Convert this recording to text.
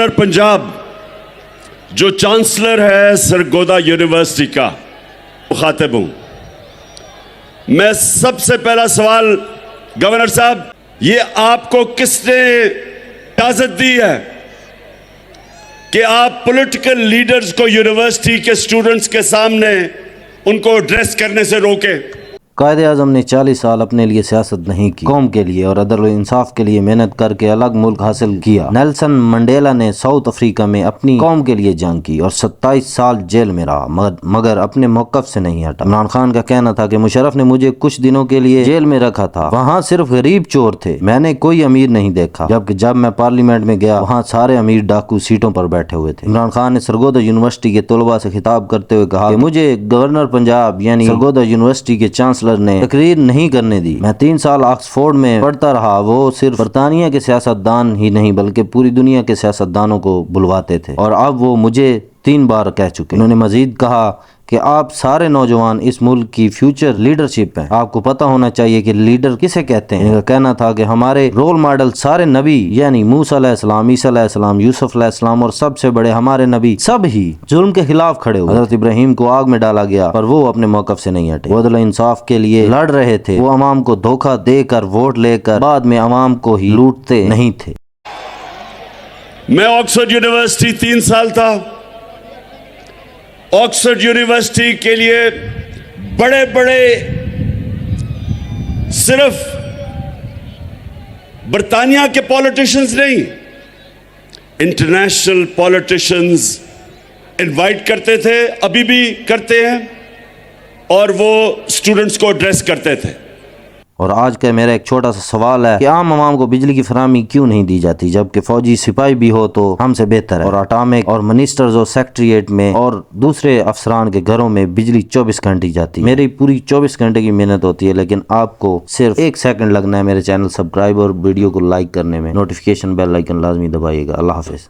पंजाब जो चांसलर है सरगोदा यूनिवर्सिटी का मुखातिब हूं। मैं सबसे पहला सवाल गवर्नर साहब, ये आपको किसने इजाजत दी है कि आप पॉलिटिकल लीडर्स को यूनिवर्सिटी के स्टूडेंट्स के सामने उनको एड्रेस करने से रोकें? कायदे आज़म ने 40 साल अपने लिए सियासत नहीं की, कौम के लिए और अदल व इंसाफ के लिए मेहनत करके अलग मुल्क हासिल किया। नेल्सन मंडेला ने साउथ अफ्रीका में अपनी कौम के लिए जंग की और 27 साल जेल में रहा, मगर अपने मौक़िफ़ से नहीं हटा। इमरान खान का कहना था कि मुशर्रफ ने मुझे कुछ दिनों के लिए जेल में रखा था, वहाँ सिर्फ गरीब चोर थे, मैंने कोई अमीर नहीं देखा। जबकि जब मैं पार्लियामेंट में गया वहाँ सारे अमीर डाकू सीटों पर बैठे हुए थे। इमरान खान ने सरगोदा यूनिवर्सिटी के तलबा से खिताब करते हुए कहा कि मुझे गवर्नर पंजाब यानी सरगोदा यूनिवर्सिटी के चांसलर ने तकरीर नहीं करने दी। मैं 3 साल ऑक्सफोर्ड में पढ़ता रहा, वो सिर्फ बरतानिया के सियासतदान ही नहीं बल्कि पूरी दुनिया के सियासतदानों को बुलवाते थे और अब वो मुझे 3 बार कह चुके। उन्होंने मजीद कहा कि आप सारे नौजवान इस मुल्क की फ्यूचर लीडरशिप हैं, आपको पता होना चाहिए कि लीडर किसे कहते हैं। इनका कहना था कि हमारे रोल मॉडल सारे नबी यानी मूसा अलैहिस्सलाम, ईसा अलैहिस्सलाम, यूसुफ अलैहिस्सलाम और सबसे बड़े हमारे नबी सब ही जुल्म के खिलाफ खड़े हुए। हजरत इब्राहिम को आग में डाला गया पर वो अपने मौक़िफ़ से नहीं हटे। वो अदल इंसाफ के लिए लड़ रहे थे, वो अवाम को धोखा देकर वोट लेकर बाद में अवाम को ही लूटते नहीं थे। मैं ऑक्सफोर्ड यूनिवर्सिटी 3 साल था। ऑक्सफोर्ड यूनिवर्सिटी के लिए बड़े बड़े सिर्फ बरतानिया के पॉलिटिशियंस नहीं, इंटरनेशनल पॉलिटिशियंस इनवाइट करते थे, अभी भी करते हैं, और वो स्टूडेंट्स को एड्रेस करते थे। और आज का मेरा एक छोटा सा सवाल है कि आम आवाम को बिजली की फराहमी क्यों नहीं दी जाती, जबकि फौजी सिपाही भी हो तो हमसे बेहतर है। और अटामिक और मिनिस्टर्स और सेक्रेटरीट में और दूसरे अफसरान के घरों में बिजली 24 घंटे जाती है। मेरी पूरी 24 घंटे की मेहनत होती है, लेकिन आपको सिर्फ 1 सेकंड लगना है मेरे चैनल सब्सक्राइब और वीडियो को लाइक करने में। नोटिफिकेशन बेल आइकन लाजमी दबाइएगा। अल्लाह हाफिज।